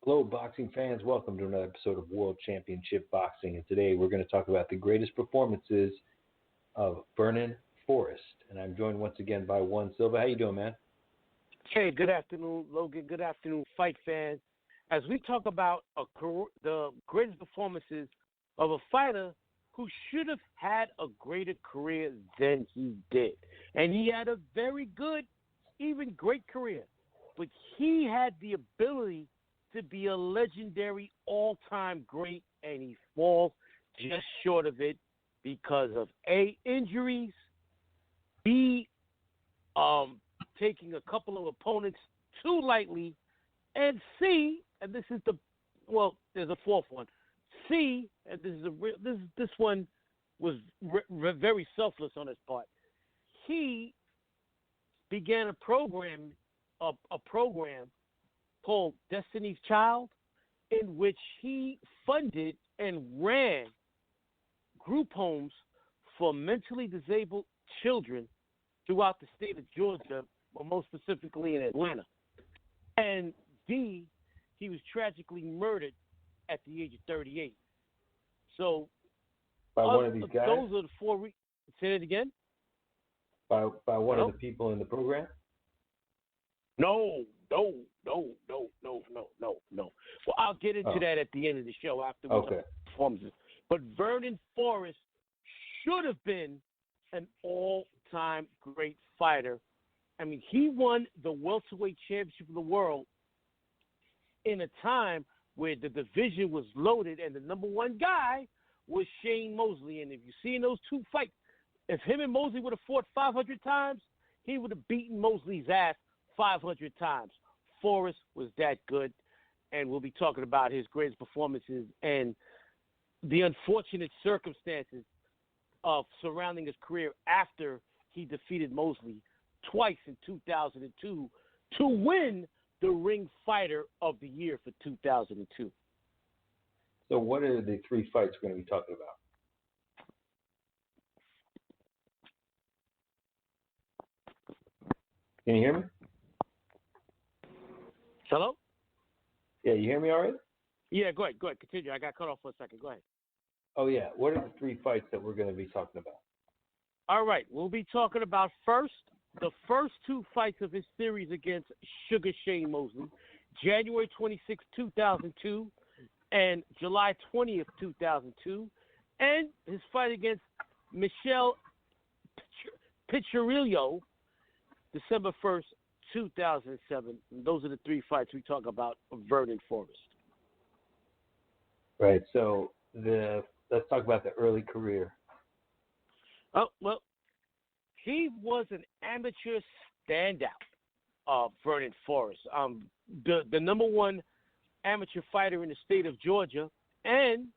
Hello, boxing fans. Welcome to another episode of World Championship Boxing. And today we're going to talk about the greatest performances of Vernon Forrest. And I'm joined once again by Juan Silva. How you doing, man? Hey, good afternoon, Logan. Good afternoon, fight fans. As we talk about the greatest performances of a fighter who should have had a greater career than he did. And he had a very good, even great career. But he had the ability to be a legendary all-time great, and he falls just short of it because of A, injuries, B, taking a couple of opponents too lightly, and C, and this is there's a fourth one. C, and this one was very selfless on his part. He began a program called Destiny's Child, in which he funded and ran group homes for mentally disabled children throughout the state of Georgia, or most specifically in Atlanta. And D, he was tragically murdered at the age of 38. So, by one of these guys? Those are the four. Say it again? By one of the people in the program? No. Well, I'll get into that at the end of the show after we talk about performances. But Vernon Forrest should have been an all-time great fighter. I mean, he won the welterweight championship of the world in a time where the division was loaded and the number one guy was Shane Mosley. And if you see in those two fights, if him and Mosley would have fought 500 times, he would have beaten Mosley's ass 500 times. Forrest was that good, and we'll be talking about his greatest performances and the unfortunate circumstances of surrounding his career after he defeated Mosley twice in 2002 to win the Ring Fighter of the Year for 2002. So what are the three fights we're going to be talking about? Can you hear me? Hello? Yeah, you hear me all right? Yeah, go ahead. Continue. I got cut off for a second. Go ahead. Oh, yeah. What are the three fights that we're going to be talking about? All right. We'll be talking about the first two fights of his series against Sugar Shane Mosley, January 26, 2002, and July 20th, 2002, and his fight against Michele Picirillo, December 1st, 2007. And those are the three fights we talk about of Vernon Forrest. Right. So let's talk about the early career. Oh, well, he was an amateur standout, Vernon Forrest. The number one amateur fighter in the state of Georgia. And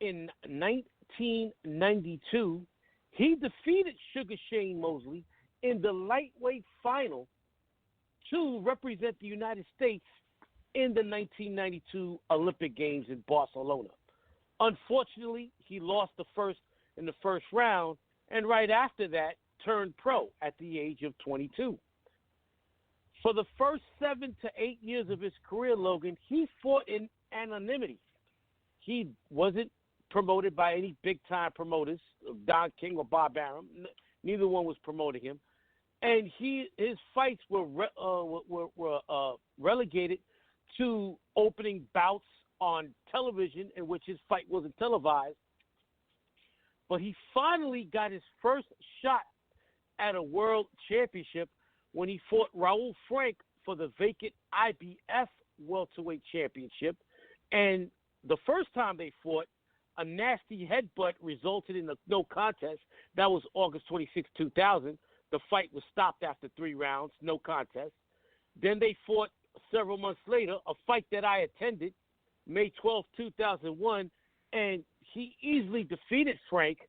in 1992, he defeated Sugar Shane Mosley in the lightweight final to represent the United States in the 1992 Olympic Games in Barcelona. Unfortunately, he lost in the first round, and right after that, turned pro at the age of 22. For the first 7 to 8 years of his career, Logan, he fought in anonymity. He wasn't promoted by any big-time promoters, Don King or Bob Arum. Neither one was promoting him. And his fights were relegated to opening bouts on television in which his fight wasn't televised. But he finally got his first shot at a world championship when he fought Raul Frank for the vacant IBF welterweight championship. And the first time they fought, a nasty headbutt resulted in a no contest. That was August 26, 2000. The fight was stopped after 3 rounds, no contest. Then they fought several months later, a fight that I attended, May 12, 2001, and he easily defeated Frank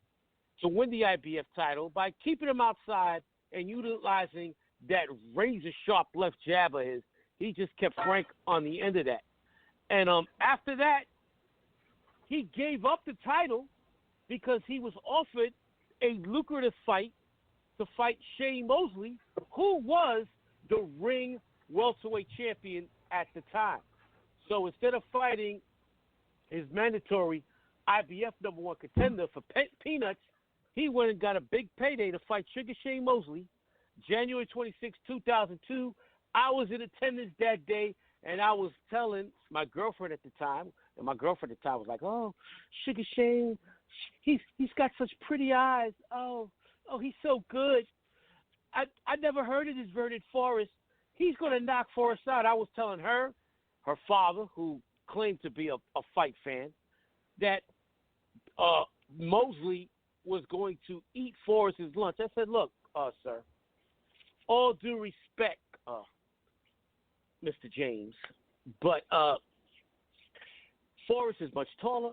to win the IBF title by keeping him outside and utilizing that razor-sharp left jab of his. He just kept Frank on the end of that. And after that, he gave up the title because he was offered a lucrative fight to fight Shane Mosley, who was the ring welterweight champion at the time. So instead of fighting his mandatory IBF #1 contender for peanuts, he went and got a big payday to fight Sugar Shane Mosley, January 26, 2002. I was in attendance that day, and I was telling my girlfriend at the time, and my girlfriend at the time was like, "Oh, Sugar Shane, he's got such pretty eyes. Oh, he's so good. I never heard of this Vernon Forrest. He's going to knock Forrest out." I was telling her father, who claimed to be a fight fan, that Mosley was going to eat Forrest's lunch. I said, "Look, sir, all due respect, Mr. James, but Forrest is much taller,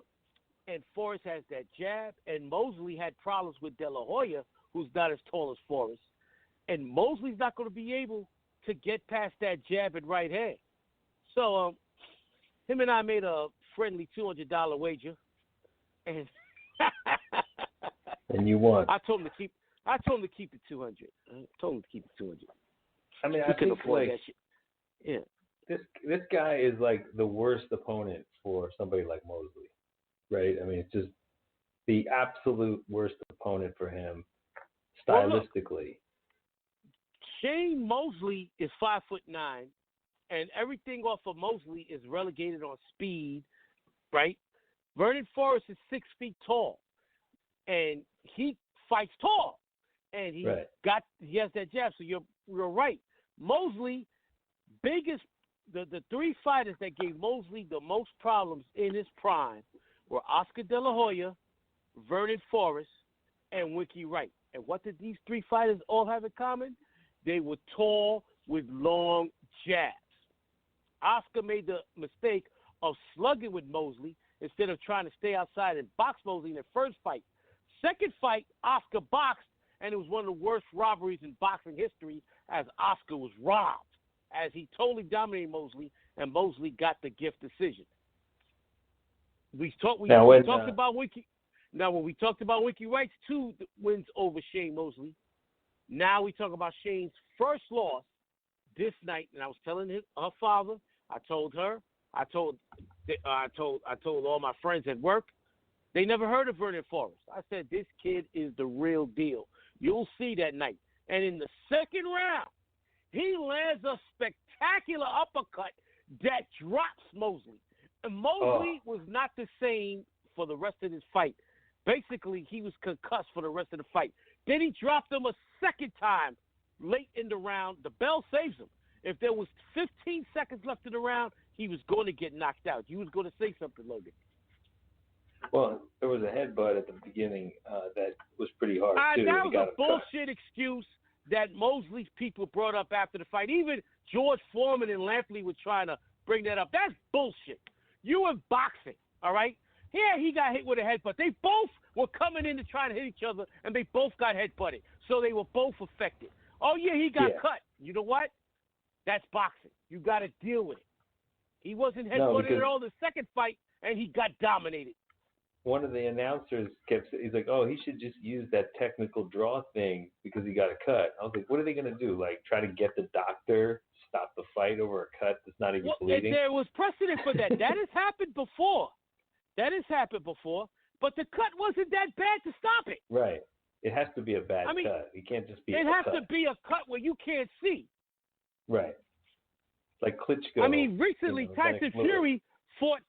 and Forrest has that jab, and Mosley had problems with De La Hoya, who's not as tall as Forrest, and Mosley's not going to be able to get past that jab and right hand." So him and I made a friendly $200 wager, and and you won. I told him to keep the 200. I told him to keep the 200. I mean, We I can think afford like that shit. Yeah. this guy is like the worst opponent for somebody like Mosley, right? I mean, it's just the absolute worst opponent for him stylistically. Well, look, Shane Mosley is 5'9", and everything off of Mosley is relegated on speed, right? Vernon Forrest is 6 feet tall, and he fights tall, and he has that jab. So you're right. Mosley, the three fighters that gave Mosley the most problems in his prime were Oscar De La Hoya, Vernon Forrest, and Winky Wright. And what did these three fighters all have in common? They were tall with long jabs. Oscar made the mistake of slugging with Mosley instead of trying to stay outside and box Mosley in their first fight. Second fight, Oscar boxed, and it was one of the worst robberies in boxing history, as Oscar was robbed, as he totally dominated Mosley, and Mosley got the gift decision. We talked about Winky. Now, when we talked about Winky Wright's 2 wins over Shane Mosley, now we talk about Shane's first loss this night. And I was telling her father, I told her, I told all my friends at work. They never heard of Vernon Forrest. I said, this kid is the real deal. You'll see that night. And in the second round, he lands a spectacular uppercut that drops Mosley. And Mosley was not the same for the rest of his fight. Basically, he was concussed for the rest of the fight. Then he dropped him a second time late in the round. The bell saves him. If there was 15 seconds left in the round, he was going to get knocked out. You was going to say something, Logan. Well, there was a headbutt at the beginning that was pretty hard, too. That was a bullshit excuse that Mosley's people brought up after the fight. Even George Foreman and Lampley were trying to bring that up. That's bullshit. You in boxing, all right? Yeah, he got hit with a headbutt. They both were coming in to try to hit each other, and they both got headbutted. So they were both affected. Oh, yeah, he got cut. You know what? That's boxing. You got to deal with it. He wasn't headbutted at all the second fight, and he got dominated. One of the announcers he's like, oh, he should just use that technical draw thing because he got a cut. I was like, what are they going to do? Like, try to get the doctor to stop the fight over a cut that's not even bleeding? There was precedent for that. That has happened before. But the cut wasn't that bad to stop it. Right. It has to be a bad cut. It can't just be a cut. It has to be a cut where you can't see. Right. Like Klitschko. I mean, recently Tyson Fury fought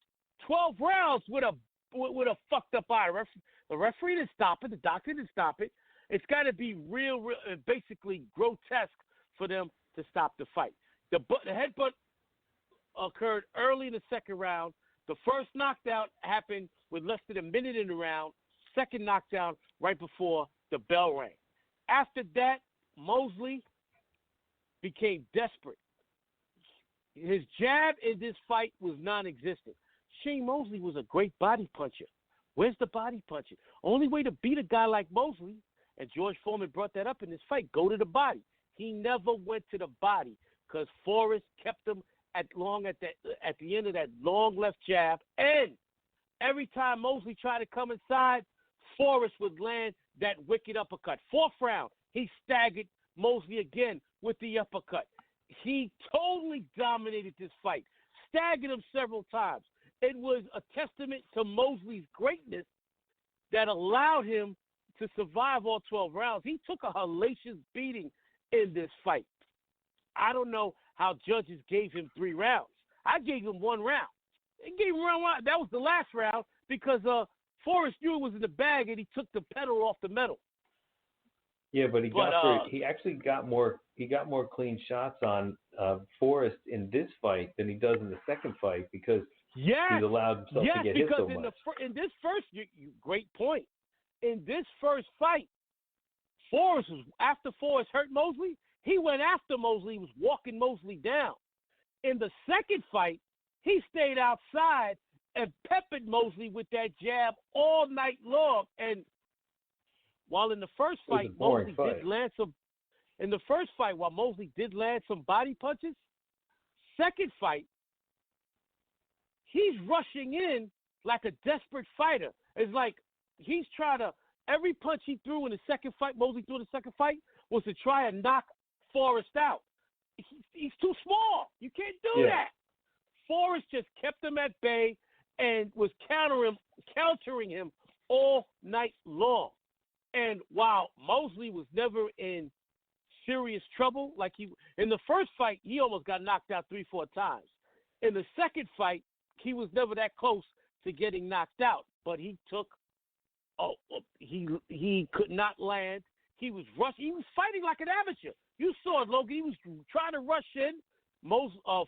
12 rounds with a fucked up eye. The referee didn't stop it. The doctor didn't stop it. It's got to be real, basically grotesque for them to stop the fight. The headbutt occurred early in the second round. The first knockdown happened with less than a minute in the round. Second knockdown right before the bell rang. After that, Mosley became desperate. His jab in this fight was non-existent. Shane Mosley was a great body puncher. Where's the body punching? Only way to beat a guy like Mosley, and George Foreman brought that up in this fight, go to the body. He never went to the body because Forrest kept him at the end of that long left jab. And every time Mosley tried to come inside, Forrest would land that wicked uppercut. Fourth round, he staggered Mosley again with the uppercut. He totally dominated this fight. staggered him several times. It was a testament to Mosley's greatness that allowed him to survive all 12 rounds. He took a hellacious beating in this fight. I don't know how judges gave him 3 rounds. I gave him 1 round. They gave him round 1. That was the last round because Forrest knew it was in the bag and he took the pedal off the metal. Yeah, but he actually got more clean shots on Forrest in this fight than he does in the second fight because he's allowed himself to get hit so much. In this first, great point. In this first fight, Forrest was after Forrest hurt Mosley. He went after Mosley. He was walking Mosley down. In the second fight, he stayed outside and peppered Mosley with that jab all night long. And while in the first fight, Mosley did land some. In the first fight, while Mosley did land some body punches, second fight, he's rushing in like a desperate fighter. It's like he's trying to. Every punch he threw in the second fight, Mosley threw in the second fight, was to try and knock Forrest out. He's too small. You can't do that. Forrest just kept him at bay and was countering him all night long. And while Mosley was never in serious trouble, like in the first fight, he almost got knocked out 3-4 times. In the second fight, he was never that close to getting knocked out, but he could not land. He was rushing. He was fighting like an amateur. You saw it, Logan. He was trying to rush in.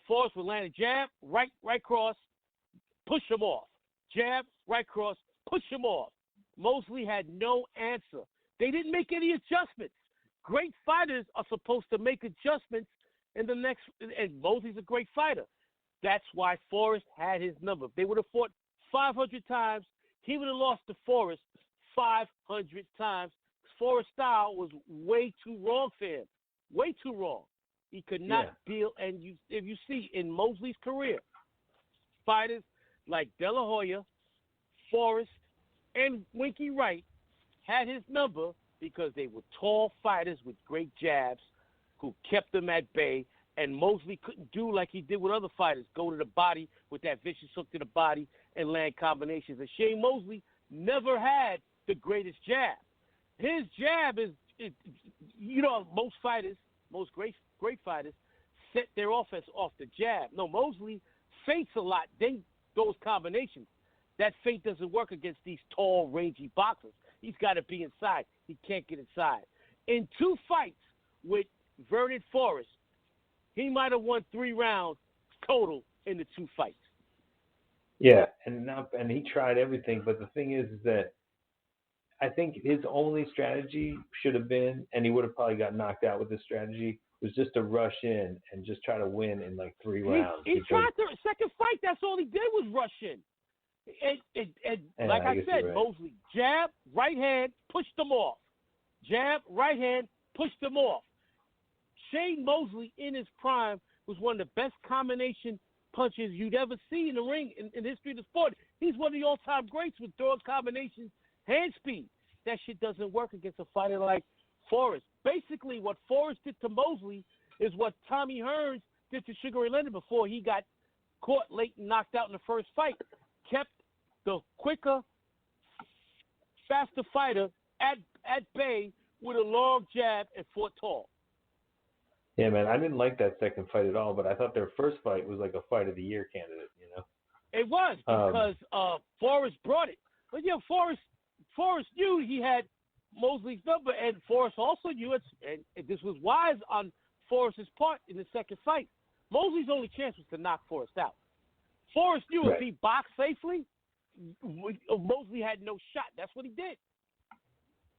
Forrest would land a jab, right cross, push him off. Jab, right cross, push him off. Mosley had no answer. They didn't make any adjustments. Great fighters are supposed to make adjustments in the next, and Mosley's a great fighter. That's why Forrest had his number. If they would have fought 500 times, he would have lost to Forrest 500 times. Forrest's style was way too wrong for him. Way too wrong. He could not deal. And if you see in Mosley's career, fighters like De La Hoya, Forrest, and Winky Wright had his number because they were tall fighters with great jabs who kept them at bay. And Mosley couldn't do like he did with other fighters, go to the body with that vicious hook to the body and land combinations. And Shane Mosley never had the greatest jab. His jab is, most fighters, most great fighters, set their offense off the jab. No, Mosley feints a lot. Then those combinations. That feint doesn't work against these tall, rangy boxers. He's got to be inside. He can't get inside. In 2 fights with Vernon Forrest, he might have won 3 rounds total in the 2 fights. Yeah, and he tried everything, but the thing is that I think his only strategy should have been, and he would have probably got knocked out with this strategy, was just to rush in and just try to win in like 3 rounds. He tried the second fight. That's all he did was rush in. And like I said, right. Mosley, jab, right hand, pushed them off. Jab, right hand, pushed them off. Shane Mosley in his prime was one of the best combination punches you'd ever see in the ring in the history of the sport. He's one of the all-time greats with throwing combinations, hand speed. That shit doesn't work against a fighter like Forrest. Basically, what Forrest did to Mosley is what Tommy Hearns did to Sugar Ray Leonard before he got caught late and knocked out in the first fight. Kept the quicker, faster fighter at bay with a long jab and fought tall. Yeah, man, I didn't like that second fight at all, but I thought their first fight was like a fight of the year candidate, It was because Forrest brought it. But Forrest knew he had Mosley's number, and Forrest also knew it, and this was wise on Forrest's part in the second fight. Mosley's only chance was to knock Forrest out. Forrest knew if he boxed safely, Mosley had no shot. That's what he did.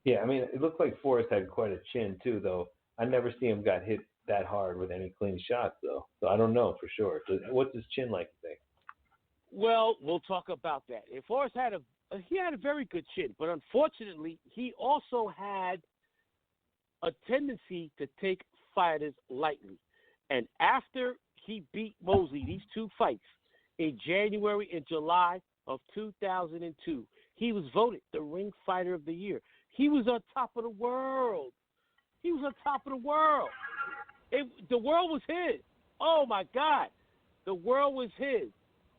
Yeah, I mean, it looked like Forrest had quite a chin too, though. I never see him got hit that hard with any clean shots, though. So I don't know for sure. So what's his chin like, you think? Well, we'll talk about that. If Forrest had a very good chin, but unfortunately, he also had a tendency to take fighters lightly. And after he beat Mosley, these 2 fights, in January and July of 2002, he was voted the Ring Fighter of the Year. He was on top of the world. The world was his. Oh, my God. The world was his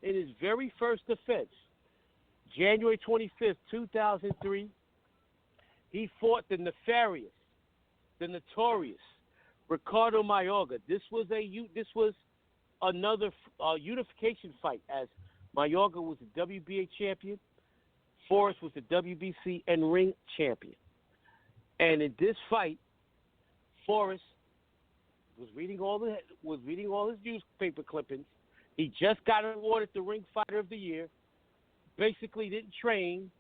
in his very first defense. January 25th, 2003, he fought the nefarious, the notorious Ricardo Mayorga. This was another unification fight, as Mayorga was the WBA champion, Forrest was the WBC and ring champion. And in this fight, Forrest was reading all his newspaper clippings. He just got awarded the Ring Fighter of the Year. Basically didn't train,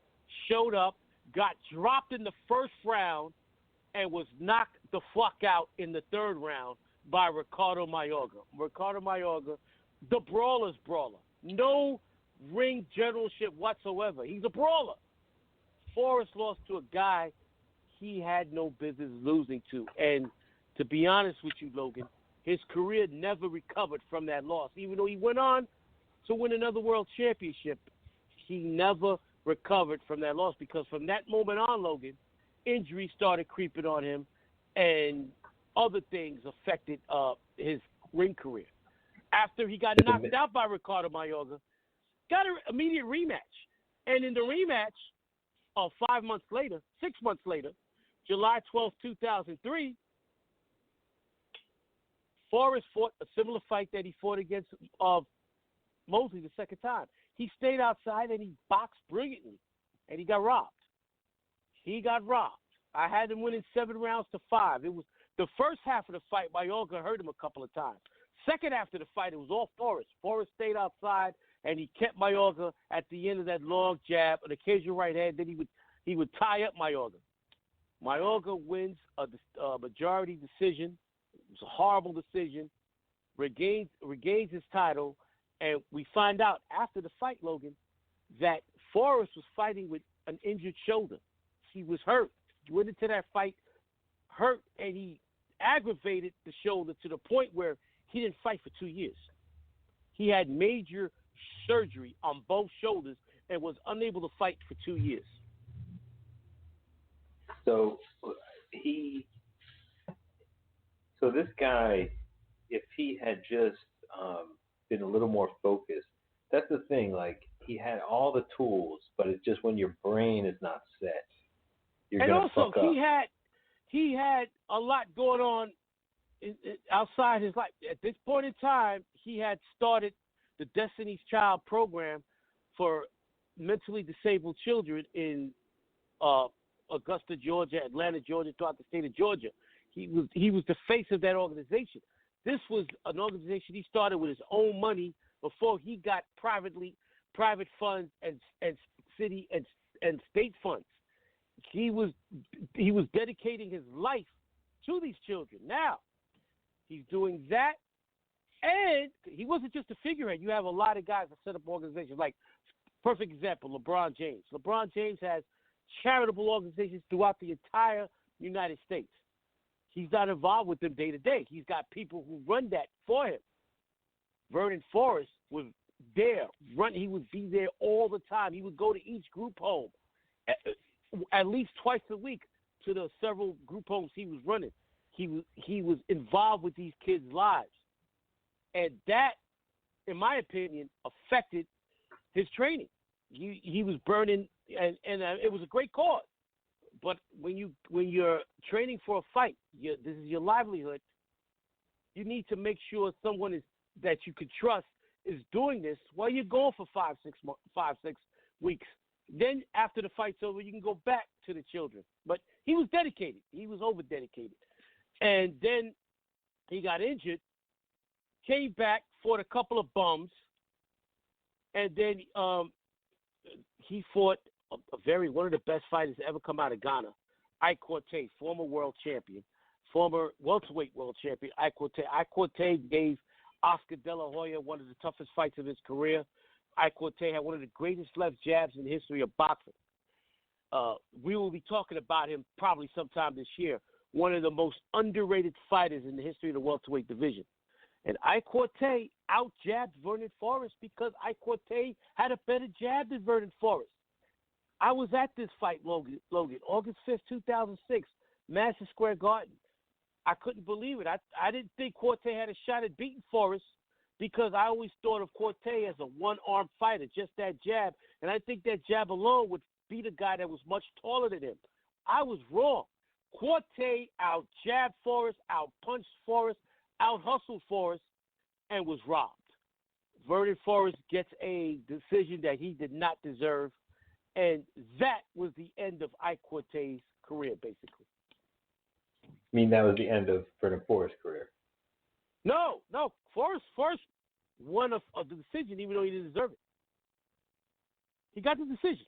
showed up, got dropped in the first round, and was knocked the fuck out in the third round by Ricardo Mayorga. Ricardo Mayorga, the brawler's brawler. No ring generalship whatsoever. He's a brawler. Forrest lost to a guy he had no business losing to. And to be honest with you, Logan, his career never recovered from that loss. Even though he went on to win another world championship, he never recovered from that loss, because from that moment on, Logan, injuries started creeping on him and other things affected his ring career. After he got knocked out by Ricardo Mayorga, got an immediate rematch. And in the rematch, 6 months later, July 12th, 2003, Forrest fought a similar fight that he fought against Mosley the second time. He stayed outside and he boxed brilliantly, and he got robbed. I had him winning 7 rounds to 5. It was the first half of the fight, Mayorga hurt him a couple of times. Second half of the fight, it was all Forrest. Forrest stayed outside, and he kept Mayorga at the end of that long jab, an occasional right hand. Then he would tie up Mayorga. Mayorga wins a majority decision. It was a horrible decision. Regains his title, and we find out after the fight, Logan, that Forrest was fighting with an injured shoulder. He was hurt. He went into that fight hurt, and he aggravated the shoulder to the point where he didn't fight for 2 years. He had major surgery on both shoulders and was unable to fight for 2 years. So this guy, if he had just been a little more focused, that's the thing. Like, he had all the tools, but it's just when your brain is not set, you're gonna fuck up. He had a lot going on outside his life. At this point in time, he had started the Destiny's Child program for mentally disabled children in Augusta, Georgia, Atlanta, Georgia, throughout the state of Georgia. He was the face of that organization. This was an organization he started with his own money before he got private funds and city and state funds. He was dedicating his life to these children. Now, he's doing that, and he wasn't just a figurehead. You have a lot of guys that set up organizations. Like, perfect example, LeBron James. LeBron James has charitable organizations throughout the entire United States. He's not involved with them day to day. He's got people who run that for him. Vernon Forrest was there. He would be there all the time. He would go to each group home at least twice a week to the several group homes he was running. He was involved with these kids' lives. And that, in my opinion, affected his training. He was burning, and it was a great cause. But when you're training for a fight, this is your livelihood. You need to make sure someone that you can trust is doing this while you're going for 5-6 weeks. Then after the fight's over, you can go back to the children. But he was dedicated. He was over dedicated. And then he got injured, came back, fought a couple of bums, and then he fought one of the best fighters to ever come out of Ghana, Ike Cortez, former world champion, former welterweight world champion, Ike Cortez. Ike Cortez gave Oscar De La Hoya one of the toughest fights of his career. Ike Cortez had one of the greatest left jabs in the history of boxing. We will be talking about him probably sometime this year. One of the most underrated fighters in the history of the welterweight division. And Ike Cortez out-jabbed Vernon Forrest because Ike Cortez had a better jab than Vernon Forrest. I was at this fight, Logan, August 5th, 2006, Madison Square Garden. I couldn't believe it. I didn't think Cortez had a shot at beating Forrest because I always thought of Corte as a one-arm fighter, just that jab. And I think that jab alone would beat a guy that was much taller than him. I was wrong. Corte out-jabbed Forrest, out-punched Forrest, out-hustled Forrest, and was robbed. Vernon Forrest gets a decision that he did not deserve, and that was the end of Ike Corte's career, basically. I mean, that was the end of Vernon Forrest's career. No. Forrest won the decision, even though he didn't deserve it. He got the decision.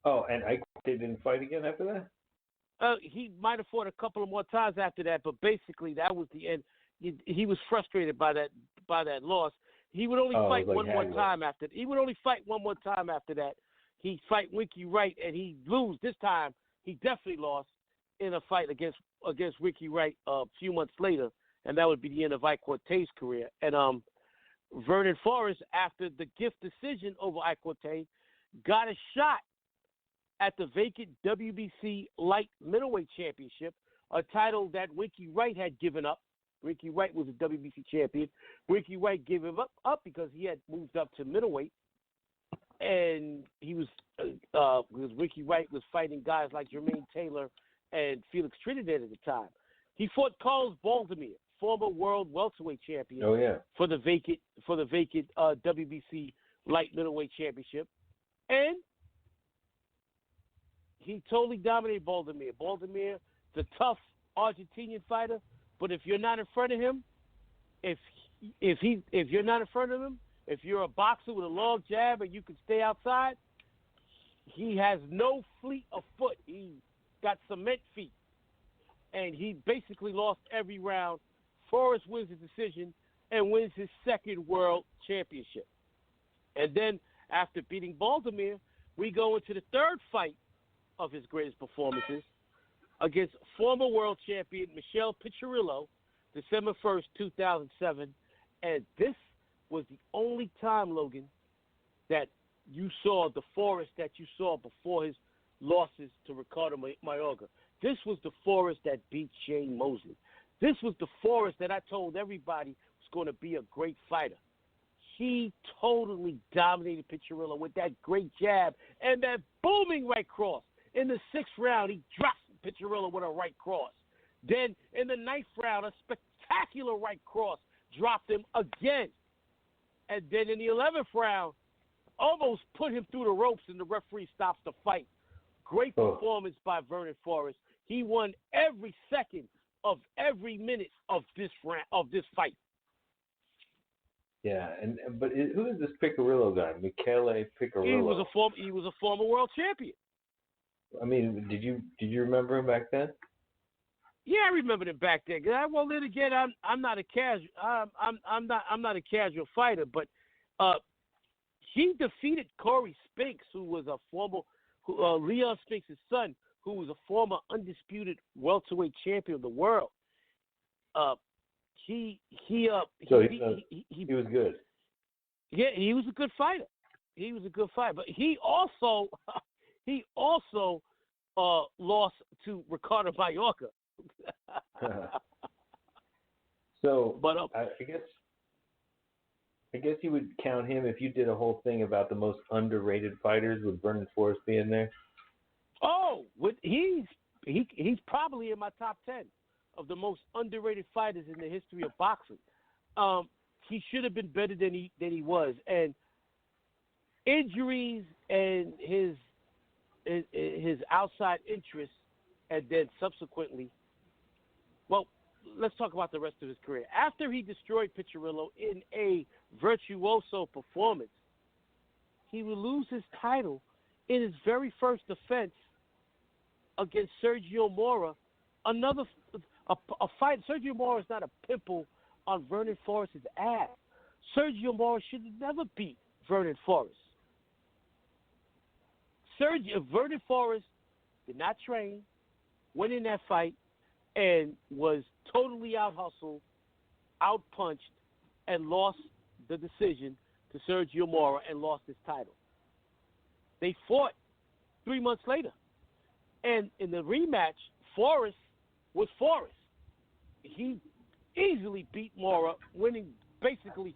Oh, and Ike Corte didn't fight again after that? He might have fought a couple of more times after that, but basically that was the end. He was frustrated by that loss. He would only fight one more time after. He would only fight one more time after that. He'd fight Winky Wright, and he'd lose. This time, he definitely lost in a fight against Winky Wright a few months later, and that would be the end of Ike Corte's career. And Vernon Forrest, after the gift decision over Ike Corte, got a shot at the vacant WBC light middleweight championship, a title that Winky Wright had given up. Winky Wright was a WBC champion. Winky Wright gave him up because he had moved up to middleweight, and he was because Winky Wright was fighting guys like Jermaine Taylor and Felix Trinidad at the time. He fought Carlos Baldomir, former world welterweight champion. Oh yeah. For the vacant WBC light middleweight championship, and he totally dominated Baldomir. Baldomir, the tough Argentinian fighter, but if you're not in front of him, if you're not in front of him, if you're a boxer with a long jab and you can stay outside, he has no fleet of foot. He got cement feet, and he basically lost every round. Forrest wins the decision and wins his second world championship. And then after beating Baldomir, we go into the third fight of his greatest performances against former world champion Michele Picirillo, December 1st, 2007. And this was the only time, Logan, that you saw the Forrest that you saw before his losses to Ricardo Mayorga. This was the Forrest that beat Shane Mosley. This was the Forrest that I told everybody was going to be a great fighter. He totally dominated Picirillo with that great jab and that booming right cross. In the sixth round, he dropped Picirillo with a right cross. Then in the ninth round, a spectacular right cross dropped him again. And then in the 11th round, almost put him through the ropes, and the referee stops the fight. Great performance by Vernon Forrest. He won every second of every minute of this fight. Yeah, but who is this Picirillo guy? Michele Picirillo. He was a former world champion. I mean, did you remember him back then? Yeah, I remember him back then. Well, then again, I'm not a casual. I'm not a casual fighter, but he defeated Corey Spinks, who was a former Leon Spinks' son, who was a former undisputed welterweight champion of the world. He was good. Yeah, he was a good fighter. But he also lost to Ricardo Mayorga. So, but I guess you would count him if you did a whole thing about the most underrated fighters with Vernon Forrest being there. Oh, he's probably in my top 10 of the most underrated fighters in the history of boxing. He should have been better than he was, and injuries and his outside interests, and then subsequently, well, let's talk about the rest of his career. After he destroyed Picirillo in a virtuoso performance, he would lose his title in his very first defense against Sergio Mora. A fight. Sergio Mora is not a pimple on Vernon Forrest's ass. Sergio Mora should have never beat Vernon Forrest. Vernon Forrest did not train, went in that fight, and was totally out-hustled, out-punched, and lost the decision to Sergio Mora and lost his title. They fought 3 months later. And in the rematch, Forrest was Forrest. He easily beat Mora, winning basically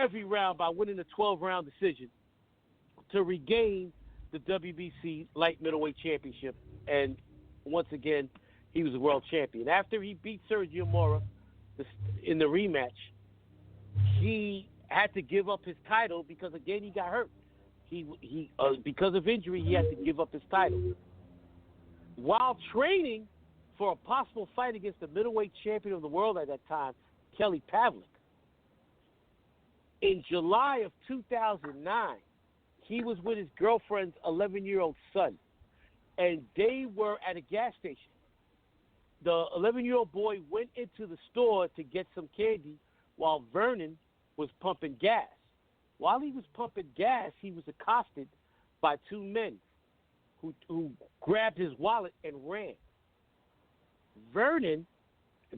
every round by winning a 12-round decision to regain the WBC light middleweight championship. And once again, he was a world champion. After he beat Sergio Mora in the rematch, he had to give up his title because, again, he got hurt. He because of injury, he had to give up his title. While training for a possible fight against the middleweight champion of the world at that time, Kelly Pavlik, in July of 2009, he was with his girlfriend's 11-year-old son, and they were at a gas station. The 11-year-old boy went into the store to get some candy while Vernon was pumping gas. While he was pumping gas, he was accosted by two men who grabbed his wallet and ran. Vernon,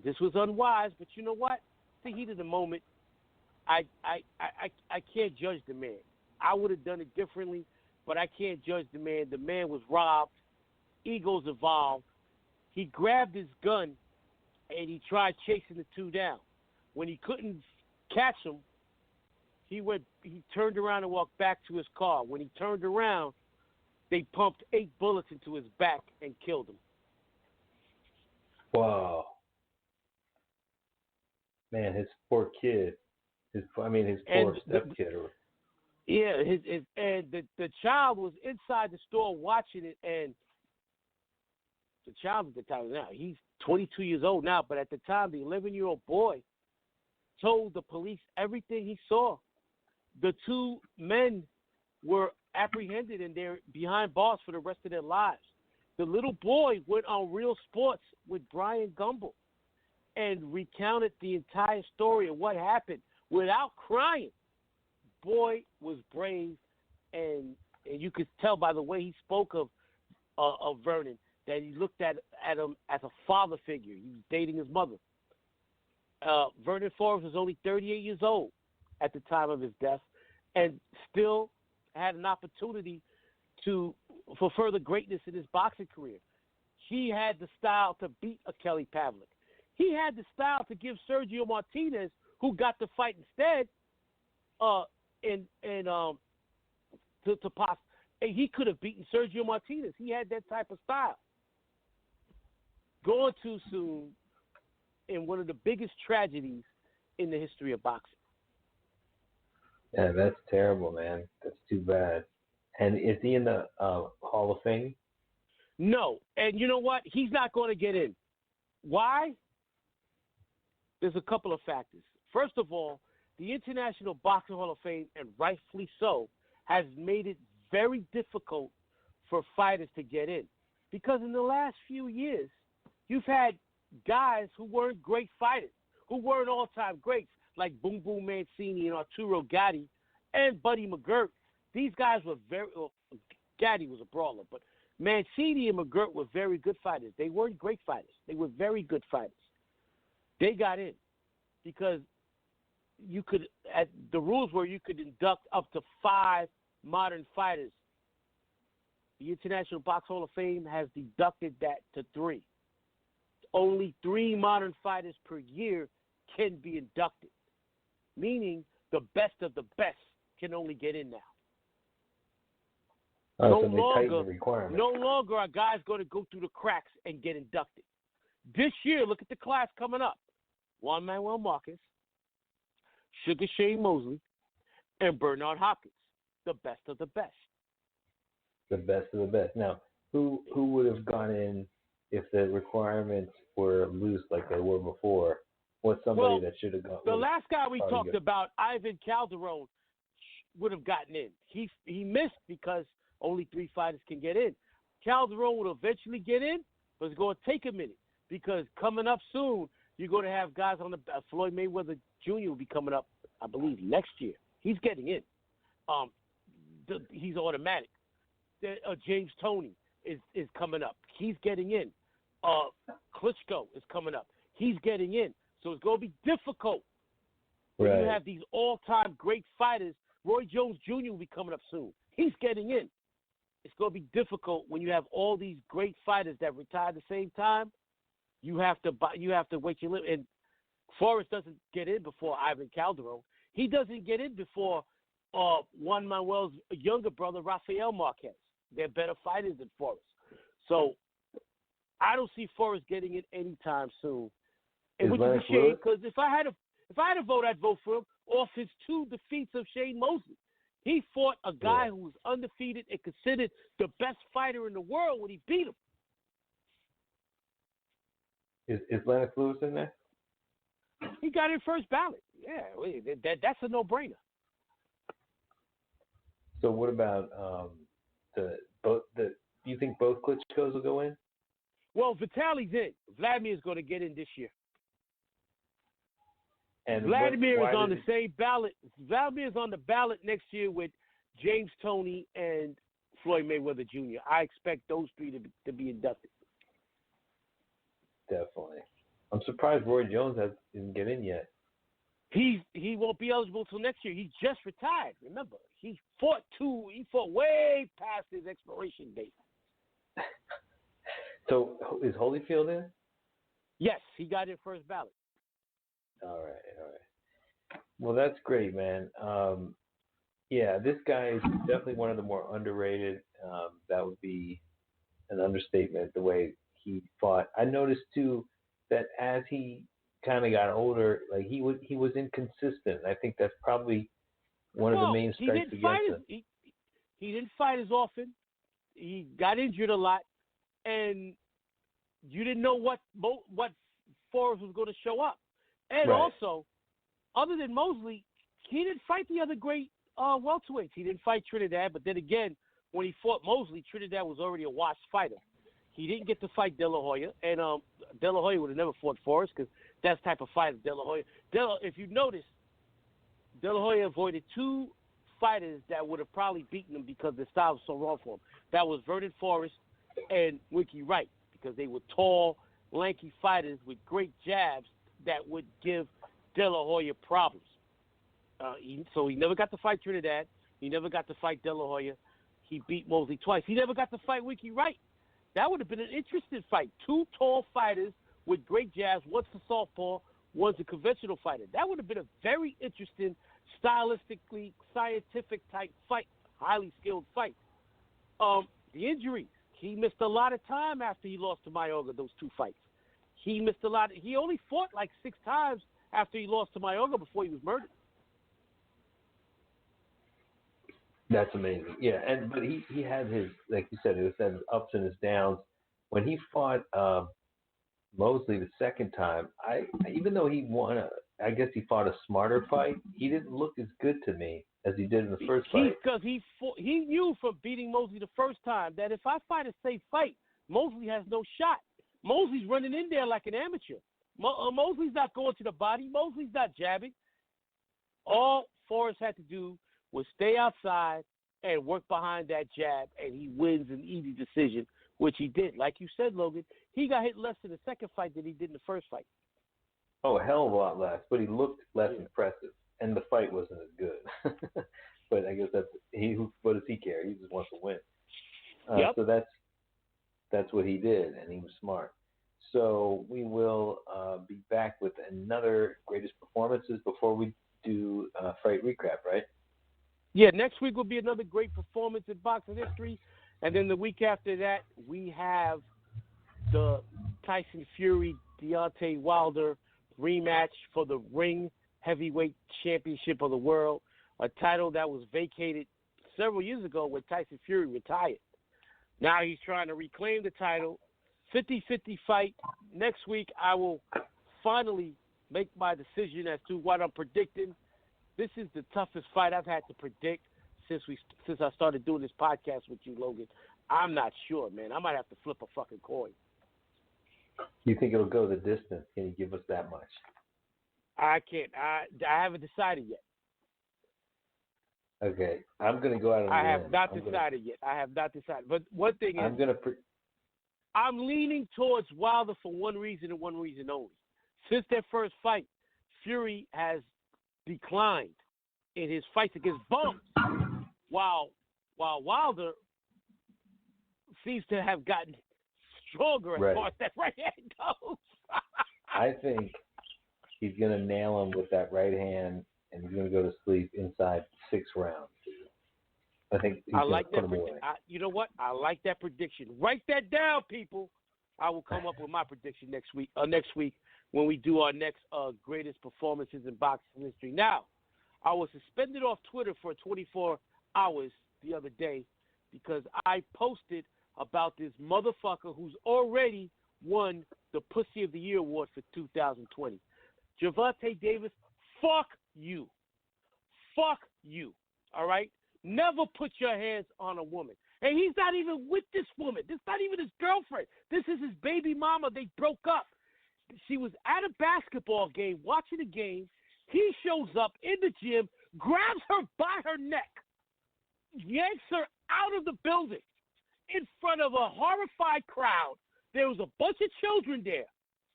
this was unwise, but you know what? The heat of the moment, I can't judge the man. I would have done it differently, but I can't judge the man. The man was robbed. Egos evolved. He grabbed his gun, and he tried chasing the two down. When he couldn't catch them, he turned around and walked back to his car. When he turned around, they pumped 8 bullets into his back and killed him. Wow. Man, his poor kid. His poor stepkid. Yeah, the child was inside the store watching it, and the child at the time, now he's 22 years old now, but at the time, the 11-year-old boy told the police everything he saw. The two men were apprehended, and they're behind bars for the rest of their lives. The little boy went on Real Sports with Brian Gumbel and recounted the entire story of what happened without crying. Boy was brave, and you could tell by the way he spoke of Vernon that he looked at him as a father figure. He was dating his mother. Vernon Forrest was only 38 years old at the time of his death, and still had an opportunity for further greatness in his boxing career. He had the style to beat a Kelly Pavlik. He had the style to give Sergio Martinez, who got the fight instead, to pass. He could have beaten Sergio Martinez. He had that type of style. Gone too soon in one of the biggest tragedies in the history of boxing. Yeah, that's terrible, man. That's too bad. And is he in the Hall of Fame? No. And you know what? He's not going to get in. Why? There's a couple of factors. First of all, the International Boxing Hall of Fame, and rightfully so, has made it very difficult for fighters to get in. Because in the last few years, you've had guys who weren't great fighters, who weren't all-time greats, like Boom Boom Mancini and Arturo Gatti and Buddy McGirt. These guys were Gatti was a brawler, but Mancini and McGirt were very good fighters. They weren't great fighters. They were very good fighters. They got in because the rules were you could induct up to 5 modern fighters. The International Box Hall of Fame has deducted that to 3. Only 3 modern fighters per year can be inducted, meaning the best of the best can only get in now. So they tighten the requirements. No longer are guys going to go through the cracks and get inducted. This year, look at the class coming up. Juan Manuel Marquez, Sugar Shane Mosley, and Bernard Hopkins, the best of the best. The best of the best. Now, who would have gone in if the requirements were loose like they were before? What's somebody that should have gone? The last guy we talked about, Ivan Calderon, would have gotten in. He missed because only 3 fighters can get in. Calderon would eventually get in, but it's going to take a minute because coming up soon, you're going to have guys on the Floyd Mayweather Jr. will be coming up, I believe, next year. He's getting in. He's automatic. James Toney is coming up. He's getting in. Klitschko is coming up. He's getting in. So it's going to be difficult. When you have these all-time great fighters. Roy Jones Jr. will be coming up soon. He's getting in. It's going to be difficult when you have all these great fighters that retire at the same time. You have to wait your limit. And Forrest doesn't get in before Ivan Calderon. He doesn't get in before Juan Manuel's younger brother, Rafael Marquez. They're better fighters than Forrest. So I don't see Forrest getting it anytime soon. And which is a shame, because if I had a vote, I'd vote for him off his 2 defeats of Shane Mosley. He fought a guy who was undefeated and considered the best fighter in the world when he beat him. Is Lennox Lewis in there? He got in first ballot. Yeah, that's a no-brainer. So what about do you think both Klitschko's will go in? Well, Vitaly's in. Vladimir's going to get in this year. And Vladimir is on the same ballot. Vladimir is on the ballot next year with James Toney and Floyd Mayweather Jr. I expect those 3 to be inducted. Definitely. I'm surprised Roy Jones didn't get in yet. He won't be eligible till next year. He just retired. Remember, he fought way past his expiration date. So is Holyfield in? Yes, he got in first ballot. All right. Well, that's great, man. Yeah, this guy is definitely one of the more underrated. That would be an understatement, the way he fought. I noticed too that as he kind of got older, like he was inconsistent. I think that's probably one of the main strikes against him. He didn't fight as often. He got injured a lot, and you didn't know what Forrest was going to show up. And also, other than Mosley, he didn't fight the other great welterweights. He didn't fight Trinidad, but then again, when he fought Mosley, Trinidad was already a washed fighter. He didn't get to fight De La Hoya, and De La Hoya would have never fought Forrest because that's the type of fighter De La Hoya. If you notice, De La Hoya avoided 2 fighters that would have probably beaten him because their style was so wrong for him. That was Vernon Forrest and Winky Wright, because they were tall, lanky fighters with great jabs that would give De La Hoya problems. So he never got to fight Trinidad. He never got to fight De La Hoya. He beat Mosley twice. He never got to fight Winky Wright. That would have been an interesting fight. 2 tall fighters with great jabs. One's a southpaw, one's a conventional fighter. That would have been a very interesting, stylistically, scientific type fight, highly skilled fight. The injuries. He missed a lot of time after he lost to Mayorga, those 2 fights. He missed a lot. He only fought like 6 times after he lost to Mayorga before he was murdered. That's amazing. Yeah, but he had his, like you said, it was his ups and his downs. When he fought Mosley the second time, even though he won, I guess he fought a smarter fight. He didn't look as good to me as he did in the first fight. Because he knew from beating Mosley the first time that if I fight a safe fight, Mosley has no shot. Mosley's running in there like an amateur. Mosley's not going to the body. Mosley's not jabbing. All Forrest had to do was stay outside and work behind that jab, and he wins an easy decision, which he did. Like you said, Logan, he got hit less in the second fight than he did in the first fight. Oh, a hell of a lot less, but he looked less impressive, and the fight wasn't as good. But I guess what does he care? He just wants to win. So that's what he did, and he was smart. So we will be back with another greatest performances before we do fight recap, right? Yeah, next week will be another great performance in boxing history, and then the week after that we have the Tyson Fury Deontay Wilder rematch for the Ring Heavyweight Championship of the World, a title that was vacated several years ago when Tyson Fury retired. Now he's trying to reclaim the title. 50-50 fight. Next week I will finally make my decision as to what I'm predicting. This is the toughest fight I've had to predict since I started doing this podcast with you, Logan. I'm not sure, man. I might have to flip a fucking coin. You think it'll go the distance? Can you give us that much? I can't. I haven't decided yet. Okay, I'm going to go out on I have not decided yet. I have not decided. But one thing is, I'm leaning towards Wilder for one reason and one reason only. Since their first fight, Fury has declined in his fights against bums, while Wilder seems to have gotten stronger as far as that right hand goes. I think he's going to nail him with that right hand, and he's going to go to sleep inside 6 rounds. I think he's I going like to put that him away. you know what? I like that prediction. Write that down, people. I will come up with my prediction next week when we do our next greatest performances in boxing history. Now, I was suspended off Twitter for 24 hours the other day because I posted about this motherfucker who's already won the Pussy of the Year award for 2020. Gervonta Davis, fuck you. Fuck you. All right? Never put your hands on a woman. And he's not even with this woman. This is not even his girlfriend. This is his baby mama. They broke up. She was at a basketball game, watching the game. He shows up in the gym, grabs her by her neck, yanks her out of the building in front of a horrified crowd. There was a bunch of children there.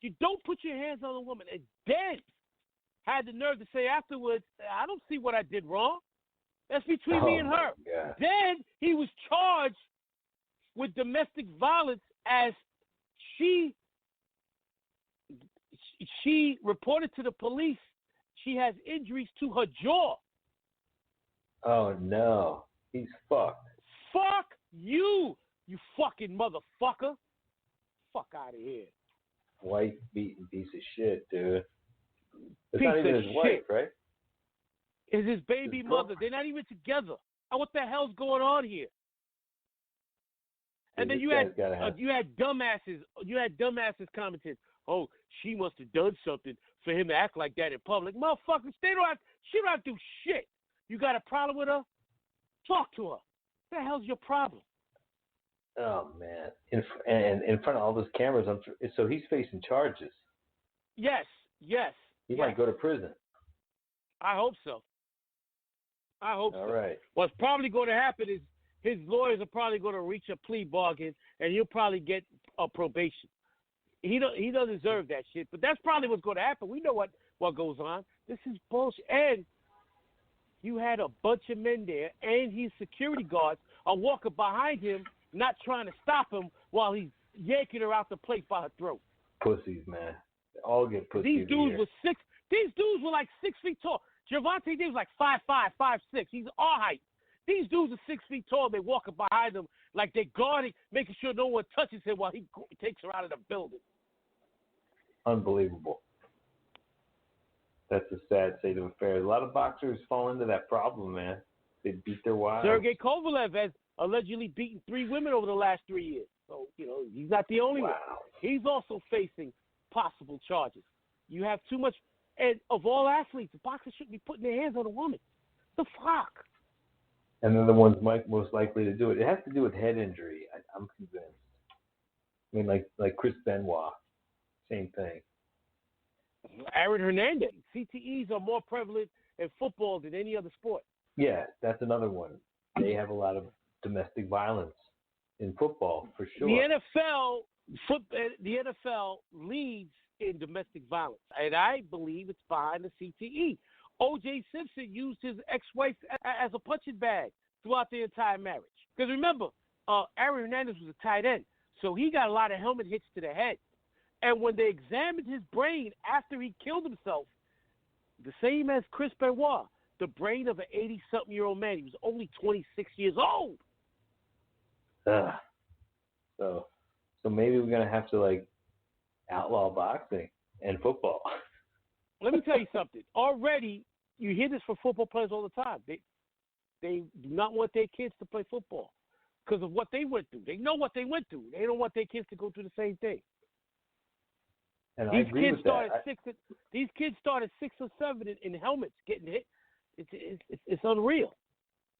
You don't put your hands on a woman. And then had the nerve to say afterwards, I don't see what I did wrong. That's between me and her. God. Then he was charged with domestic violence as she reported to the police she has injuries to her jaw. Oh, no. He's fucked. Fuck you, you fucking motherfucker. Fuck out of here. Wife-beaten piece of shit, dude. It's Piece not even of his wife, shit. right? Is his baby His mother. girlfriend. They're not even together. What the hell's going on here? And Dude, then you had dumbasses commenting, oh, she must have done something for him to act like that in public. Motherfuckers, she don't have to do shit. You got a problem with her? Talk to her. What the hell's your problem? Oh, man. In front of all those cameras, so he's facing charges. Yes. He might go to prison. I hope so. All so. right. What's probably going to happen is his lawyers are probably going to reach a plea bargain, and he'll probably get a probation. He doesn't deserve that shit, but that's probably what's going to happen. We know what goes on. This is bullshit. And you had a bunch of men there, and his security guards are walking behind him, not trying to stop him while he's yanking her out the place by her throat. Pussies, man. They all get pussy. These dudes were like 6 feet tall. Gervonta Davis was like 5'5", 5'6". He's our height. These dudes are 6 feet tall. They're walking behind him like they're guarding, making sure no one touches him while he takes her out of the building. Unbelievable. That's a sad state of affairs. A lot of boxers fall into that problem, man. They beat their wives. Sergey Kovalev has allegedly beaten 3 women over the last 3 years. So, he's not the only one. He's also facing possible charges. You have too much. And of all athletes, the boxers shouldn't be putting their hands on a woman. The fuck? And they're the ones most likely to do it. It has to do with head injury. I'm convinced. I mean, like Chris Benoit, same thing. Aaron Hernandez. CTEs are more prevalent in football than any other sport. Yeah, that's another one. They have a lot of domestic violence in football, for sure. The NFL leads in domestic violence, and I believe it's behind the CTE. O.J. Simpson used his ex-wife as a punching bag throughout the entire marriage. Because remember, Aaron Hernandez was a tight end, so he got a lot of helmet hits to the head. And when they examined his brain after he killed himself, the same as Chris Benoit, the brain of an 80-something-year-old man. He was only 26 years old. So maybe we're going to have to, outlaw boxing and football. Let me tell you something. Already, you hear this from football players all the time. They do not want their kids to play football because of what they went through. They know what they went through. They don't want their kids to go through the same thing. And I agree with that. These kids started 6 or 7 in helmets getting hit. It's unreal.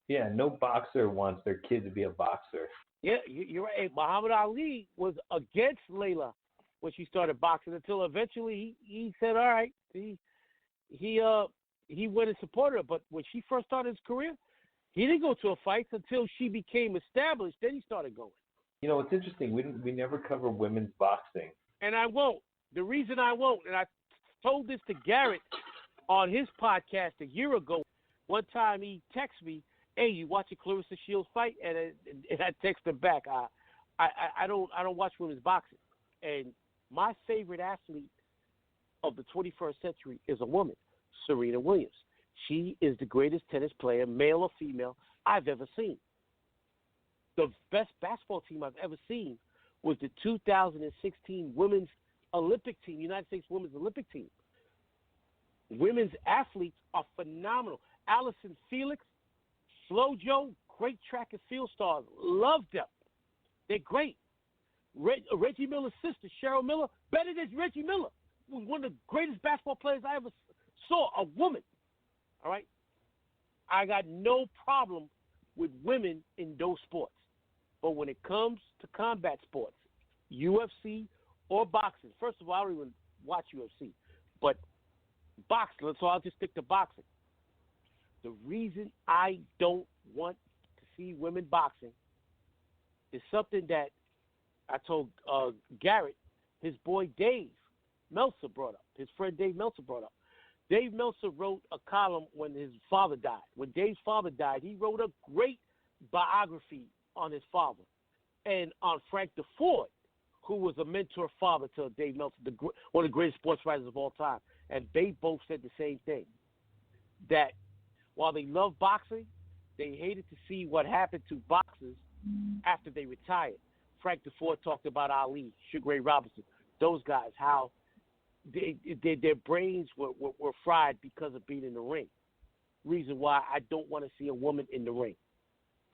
Yeah, no boxer wants their kid to be a boxer. Yeah, you're right. Hey, Muhammad Ali was against Layla when she started boxing until eventually he said, all right. He went and supported her. But when she first started his career, he didn't go to a fight until she became established. Then he started going. It's interesting. We never cover women's boxing. And I won't. The reason I won't, and I told this to Garrett on his podcast a year ago. One time he texted me, hey, you watching Clarissa Shields fight? And I texted him back, I don't watch women's boxing. And my favorite athlete of the 21st century is a woman, Serena Williams. She is the greatest tennis player, male or female, I've ever seen. The best basketball team I've ever seen was the 2016 Women's Olympic team, United States Women's Olympic team. Women's athletes are phenomenal. Allison Felix, FloJo, great track and field stars. Love them. They're great. Reggie Miller's sister, Cheryl Miller, better than Reggie Miller, was one of the greatest basketball players I ever saw, a woman. All right? I got no problem with women in those sports. But when it comes to combat sports, UFC or boxing, first of all, I don't even watch UFC, but boxing, so I'll just stick to boxing. The reason I don't want to see women boxing is something that I told Garrett, his boy Dave Meltzer brought up, his friend Dave Meltzer brought up. Dave Meltzer wrote a column when his father died. When Dave's father died, he wrote a great biography on his father and on Frank DeFord, who was a mentor father to Dave Meltzer, one of the greatest sports writers of all time. And they both said the same thing, that while they love boxing, they hated to see what happened to boxers after they retired. Frank DeFord talked about Ali, Sugar Ray Robinson, those guys, how their brains were fried because of being in the ring. Reason why I don't want to see a woman in the ring.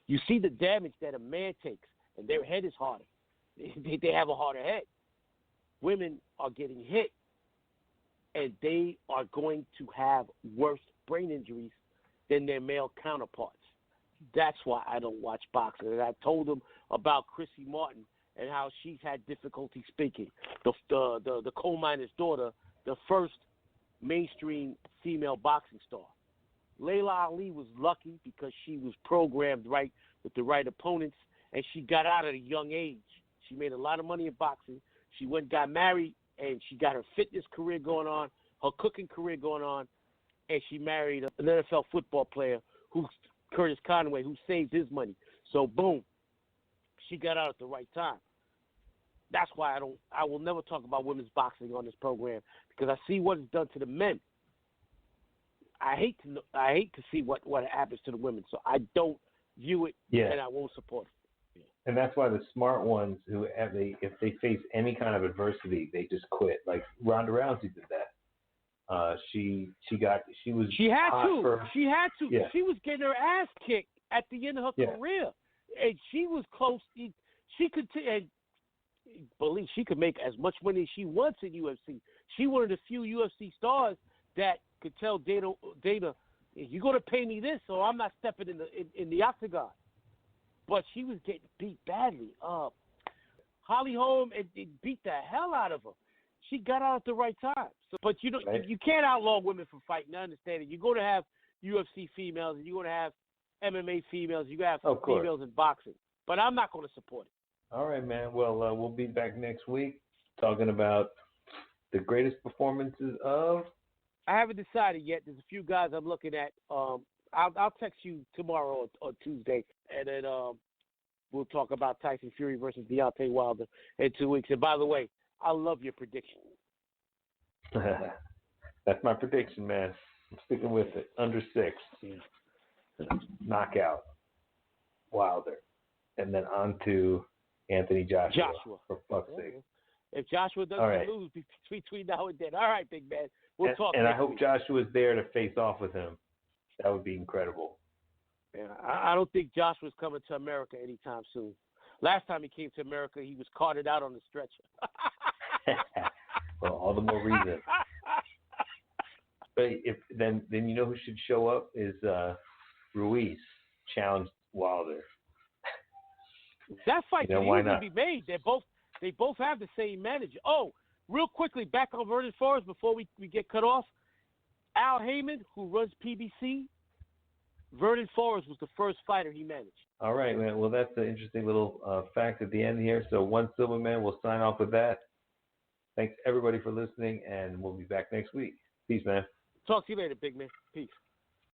You see the damage that a man takes, and their head is harder. They have a harder head. Women are getting hit, and they are going to have worse brain injuries than their male counterparts. That's why I don't watch boxing. And I told them about Chrissy Martin and how she's had difficulty speaking. The coal miner's daughter, the first mainstream female boxing star. Layla Ali was lucky because she was programmed right with the right opponents, and she got out at a young age. She made a lot of money in boxing. She went and got married, and she got her fitness career going on, her cooking career going on, and she married an NFL football player, Curtis Conway, who saved his money. So, boom, she got out at the right time. That's why I will never talk about women's boxing on this program, because I see what it's done to the men. I hate to see what happens to the women, so I don't view it, and I won't support it. Yeah. And that's why the smart ones if they face any kind of adversity, they just quit. Like Ronda Rousey did that. She had to. Yeah. She was getting her ass kicked at the end of her career, and she was close. She could believe she could make as much money as she wants in UFC. She one of the few UFC stars that could tell Dana, you're going to pay me this, or I'm not stepping in the octagon. But she was getting beat badly. Holly Holm it beat the hell out of her. She got out at the right time. So, but you can't outlaw women from fighting. I understand it. You're going to have UFC females, and you're going to have MMA females. You're going to have females in boxing. But I'm not going to support it. All right, man. Well, we'll be back next week talking about the greatest performances of. I haven't decided yet. There's a few guys I'm looking at. I'll text you tomorrow or Tuesday, and then we'll talk about Tyson Fury versus Deontay Wilder in 2 weeks. And by the way, I love your prediction. That's my prediction, man. I'm sticking with it. Under 6. Yeah. Knockout. Wilder. And then on to Anthony Joshua. For fuck's sake. If Joshua doesn't lose between now and then. All right, big man. We'll talk. And I hope Joshua's there to face off with him. That would be incredible. Yeah, I don't think Joshua's coming to America anytime soon. Last time he came to America, he was carted out on the stretcher. Well, all the more reason. But then you know who should show up is Ruiz challenged Wilder. That fight can why easily not? be made. They both have the same manager. Oh, real quickly, back on Vernon Forrest before we get cut off. Al Heyman, who runs PBC, Vernon Forrest was the first fighter he managed. All right, man. Well, that's an interesting little fact at the end here. So One Silverman will sign off with that. Thanks, everybody, for listening, and we'll be back next week. Peace, man. Talk to you later, big man. Peace.